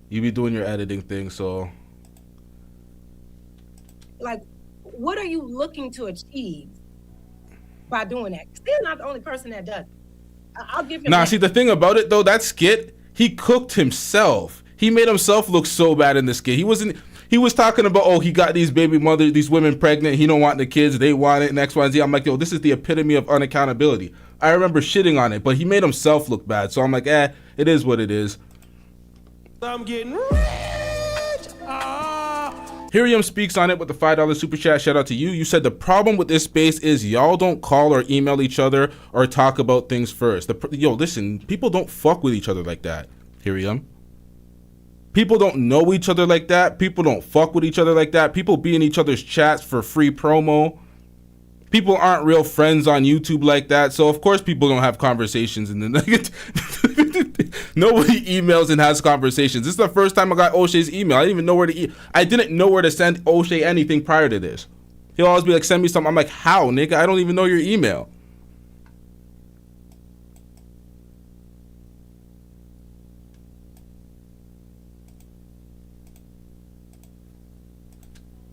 You be doing your editing thing. So, like, what are you looking to achieve by doing that? Still not the only person that does it. I'll give him. Nah, see, the thing about it though, that skit, he cooked himself. He made himself look so bad in the skit. He was talking about, oh, he got these baby mothers, these women pregnant. He don't want the kids. They want it, and X, Y, and Z. I'm like, yo, this is the epitome of unaccountability. I remember shitting on it, but he made himself look bad. So I'm like, it is what it is. I'm getting rich. Hiriam speaks on it with the $5 super chat. Shout out to you. You said the problem with this space is y'all don't call or email each other or talk about things first. Yo, listen, people don't fuck with each other like that, Hiriam. People don't know each other like that. People don't fuck with each other like that. People be in each other's chats for free promo. People aren't real friends on YouTube like that. So, of course, people don't have conversations. And then nobody emails and has conversations. This is the first time I got O'Shea's email. I didn't even know where to I didn't know where to send O'Shea anything prior to this. He'll always be like, send me something. I'm like, how, nigga? I don't even know your email.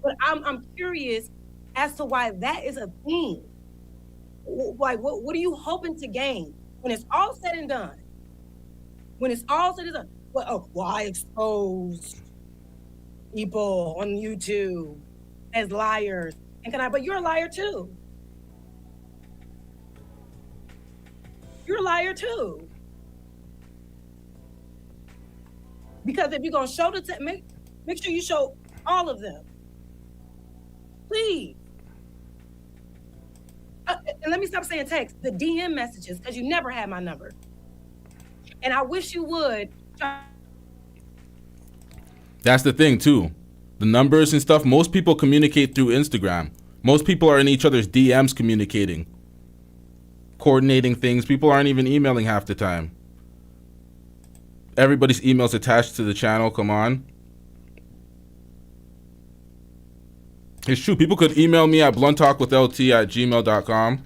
But I'm curious as to why that is a thing. Like, what are you hoping to gain when it's all said and done? When it's all said and done, why expose people on YouTube as liars? But you're a liar too. You're a liar too. Because if you're gonna show make sure you show all of them. Please. And let me stop saying text, the DM messages, because you never had my number. And I wish you would. That's the thing too. The numbers and stuff, most people communicate through Instagram. Most people are in each other's DMs communicating, coordinating things. People aren't even emailing half the time. Everybody's email's attached to the channel. Come on. It's true. People could email me at blunttalkwithlt@gmail.com.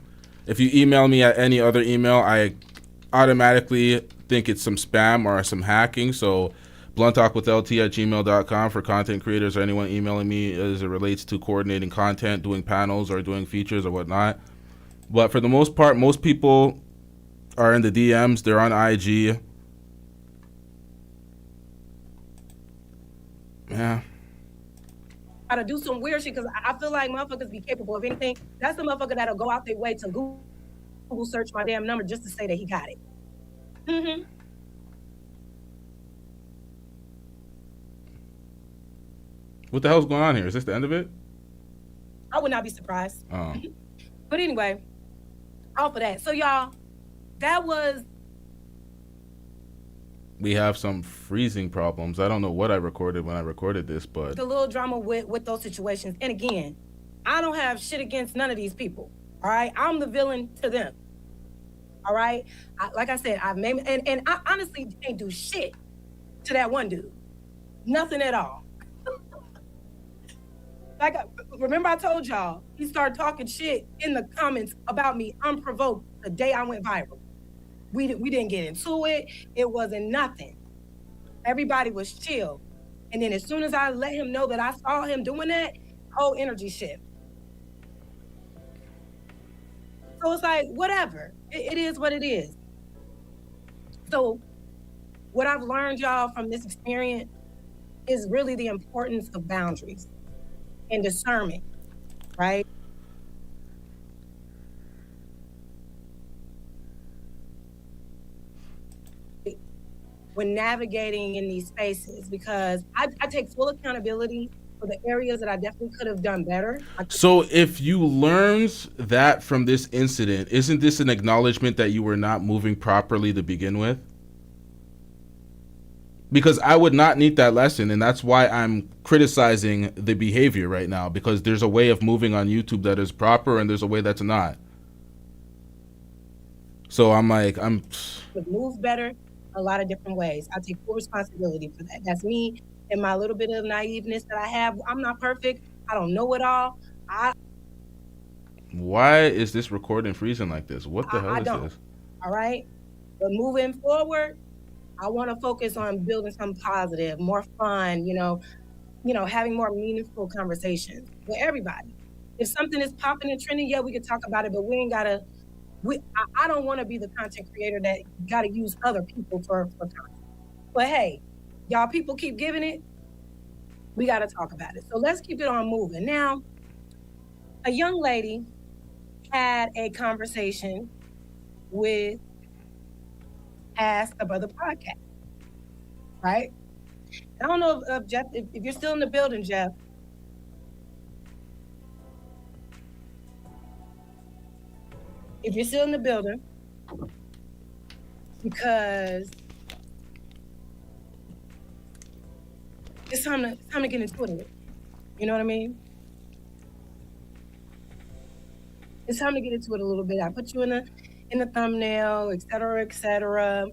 If you email me at any other email, I automatically think it's some spam or some hacking. So blunttalkwithlt@gmail.com for content creators or anyone emailing me as it relates to coordinating content, doing panels or doing features or whatnot. But for the most part, most people are in the DMs. They're on IG. Yeah. To do some weird shit, because I feel like motherfuckers be capable of anything. That's the motherfucker that'll go out their way to Google search my damn number just to say that he got it. Mm-hmm. What the hell's going on here? Is this the end of it? I would not be surprised. Oh. But anyway, off of that. So y'all, that was. We have some freezing problems. I don't know what I recorded when I recorded this, but the little drama with those situations. And again, I don't have shit against none of these people. All right, I'm the villain to them. All right, like I said, I've made and I honestly didn't do shit to that one dude. Nothing at all. Remember I told y'all he started talking shit in the comments about me unprovoked the day I went viral. We didn't get into it. It wasn't nothing. Everybody was chill. And then as soon as I let him know that I saw him doing that, whole energy shift. So it's like, whatever. It is what it is. So what I've learned, y'all, from this experience is really the importance of boundaries and discernment, right? When navigating in these spaces, because I take full accountability for the areas that I definitely could have done better. So if you learned that from this incident, isn't this an acknowledgement that you were not moving properly to begin with? Because I would not need that lesson, and that's why I'm criticizing the behavior right now, because there's a way of moving on YouTube that is proper and there's a way that's not. So I'm like, Would move better a lot of different ways. I take full responsibility for that. That's me and my little bit of naiveness that I have. I'm not perfect. I don't know it all. Why is this recording freezing like this? What the hell is this? All right. But moving forward, I want to focus on building something positive, more fun, having more meaningful conversations with everybody. If something is popping and trending, yeah, we could talk about it, but we ain't gotta. I don't want to be the content creator that got to use other people for content. But hey, y'all people keep giving it. We got to talk about it. So let's keep it on moving. Now, a young lady had a conversation with Ask a Brother podcast, right? I don't know if Jeff, if you're still in the building, Jeff. If you're still in the building, because it's time to get into it. You know what I mean? It's time to get into it a little bit. I put you in the thumbnail, et cetera, et cetera.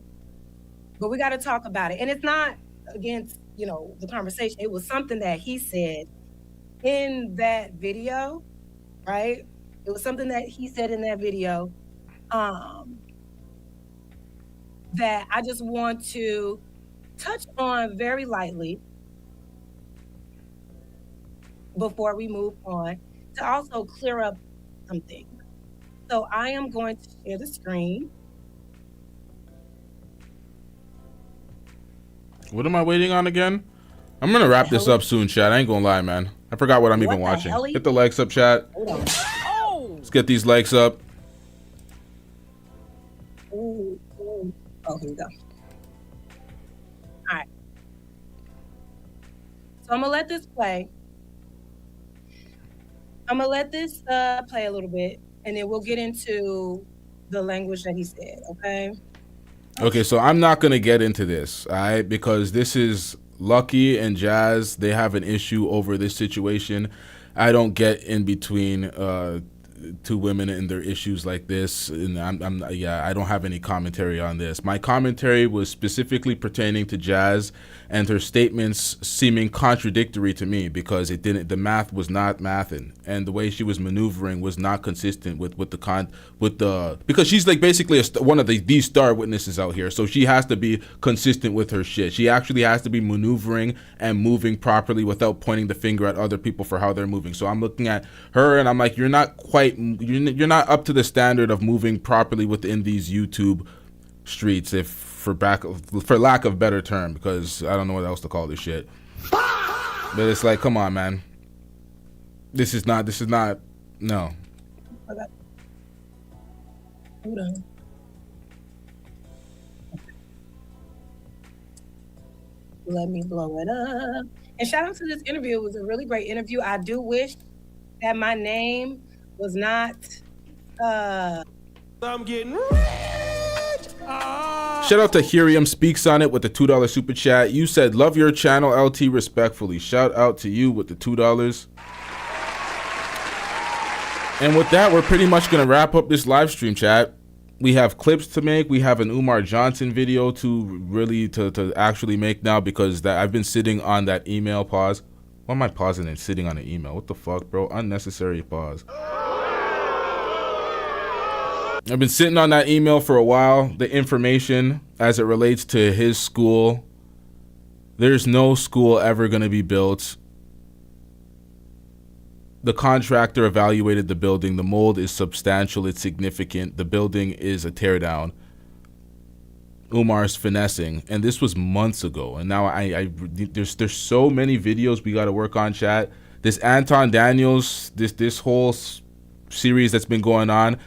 But we got to talk about it. And it's not against, the conversation. It was something that he said in that video, right? It was something that he said in that video that I just want to touch on very lightly before we move on, to also clear up something. So I am going to share the screen. What am I waiting on again? I'm going to wrap this up soon, chat. I ain't going to lie, man. I forgot what I'm even watching. Get the likes up, chat. Let's get these likes up. Ooh. Oh, here we go. All right. So I'm going to let this play. I'm going to let this play a little bit, and then we'll get into the language that he said, okay? Okay, so I'm not going to get into this, all right? Because this is Lucky and Jazz. They have an issue over this situation. I don't get in between two women and their issues like this, and I don't have any commentary on this. My commentary was specifically pertaining to Jazz and her statements seeming contradictory to me, because the math was not mathing, and the way she was maneuvering was not consistent with because she's like basically one of the star witnesses out here, so she has to be consistent with her shit. She actually has to be maneuvering and moving properly without pointing the finger at other people for how they're moving. So I'm looking at her and I'm like, you're not up to the standard of moving properly within these YouTube streets, for lack of better term, because I don't know what else to call this shit. But it's like, come on, man. This is not no. Okay. Hold on. Let me blow it up. And shout out to this interview. It was a really great interview. I do wish that my name was not I'm getting rich. Shout out to Hirium Speaks on it with the $2 super chat. You said, love your channel, LT, respectfully. Shout out to you with the $2. And with that, we're pretty much going to wrap up this live stream, chat. We have clips to make. We have an Umar Johnson video to actually make now, because I've been sitting on that email pause. Why am I pausing and sitting on an email? What the fuck, bro? Unnecessary pause. I've been sitting on that email for a while. The information as it relates to his school. There's no school ever going to be built. The contractor evaluated the building. The mold is substantial. It's significant. The building is a teardown. Umar's finessing, and this was months ago. And now there's so many videos we got to work on, chat. This Anton Daniels, this whole series that's been going on,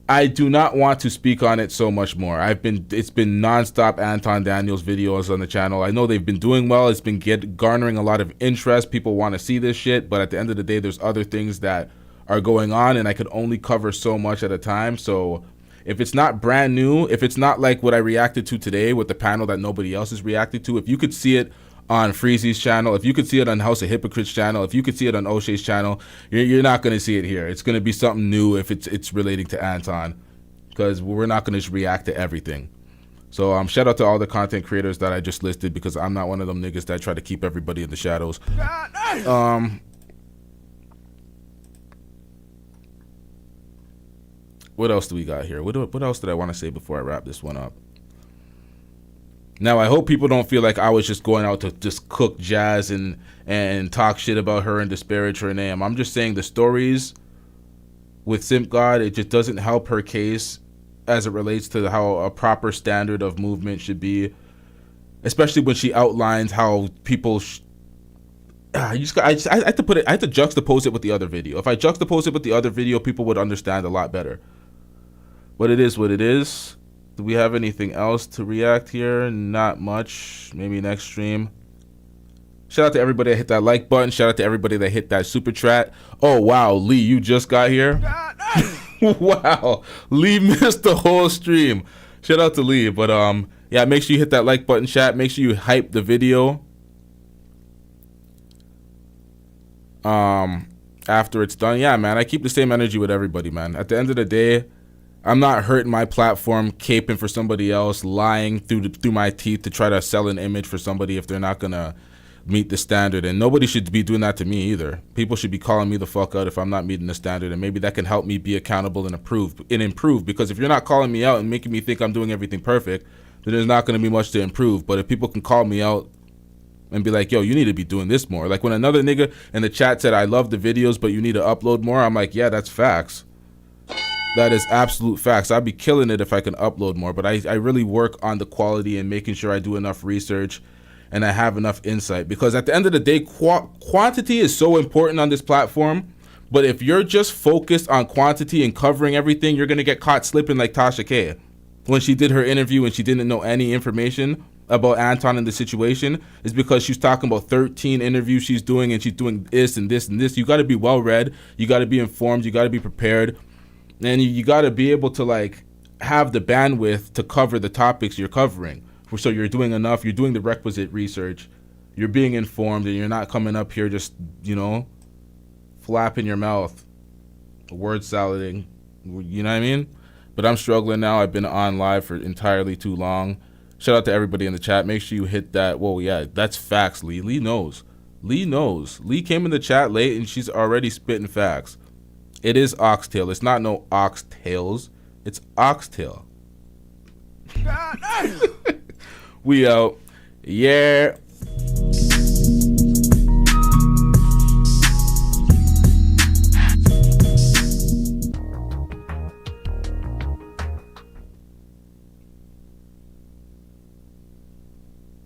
I do not want to speak on it so much more. It's been nonstop Anton Daniels videos on the channel. I know they've been doing well. It's been garnering a lot of interest. People want to see this shit, but at the end of the day, there's other things that are going on, and I could only cover so much at a time. So if it's not brand new, if it's not like what I reacted to today with the panel that nobody else is reacting to, if you could see it on Freezy's channel, if you could see it on House of Hypocrites channel, if you could see it on O'Shea's channel, you're not going to see it here. It's going to be something new if it's relating to Anton, because we're not going to just react to everything. So shout out to all the content creators that I just listed, because I'm not one of them niggas that try to keep everybody in the shadows. What else do we got here? What else did I want to say before I wrap this one up? Now, I hope people don't feel like I was just going out to just cook Jazz and talk shit about her and disparage her name. I'm just saying the stories with Simp God, it just doesn't help her case as it relates to how a proper standard of movement should be, especially when she outlines how people I had to juxtapose it with the other video. If I juxtapose it with the other video, people would understand a lot better. But it is what it is. Do we have anything else to react here? Not much. Maybe next stream. Shout out to everybody that hit that like button. Shout out to everybody that hit that super chat. Oh, wow. Lee, you just got here? Wow. Lee missed the whole stream. Shout out to Lee. But yeah, make sure you hit that like button, chat. Make sure you hype the video after it's done. Yeah, man. I keep the same energy with everybody, man. At the end of the day, I'm not hurting my platform, caping for somebody else, lying through my teeth to try to sell an image for somebody if they're not gonna meet the standard. And nobody should be doing that to me either. People should be calling me the fuck out if I'm not meeting the standard, and maybe that can help me be accountable and improve. Because if you're not calling me out and making me think I'm doing everything perfect, then there's not gonna be much to improve. But if people can call me out and be like, yo, you need to be doing this more. Like when another nigga in the chat said, I love the videos, but you need to upload more. I'm like, yeah, that's facts. That is absolute facts. I'd be killing it if I can upload more, but I really work on the quality and making sure I do enough research and I have enough insight, because at the end of the day, quantity is so important on this platform. But if you're just focused on quantity and covering everything, you're going to get caught slipping like Tasha K. When she did her interview and she didn't know any information about Anton and the situation, is because she's talking about 13 interviews she's doing, and she's doing this and this and this. You got to be well read. You got to be informed. You got to be prepared. And you got to be able to like have the bandwidth to cover the topics you're covering. So you're doing enough, you're doing the requisite research, you're being informed, and you're not coming up here just, you know, flapping your mouth, word salading, you know what I mean? But I'm struggling now. I've been on live for entirely too long. Shout out to everybody in the chat. Make sure you hit that. Whoa, yeah, that's facts, Lee. Lee knows. Lee knows. Lee came in the chat late and she's already spitting facts. It is oxtail. It's not no oxtails. It's oxtail. We out. Yeah.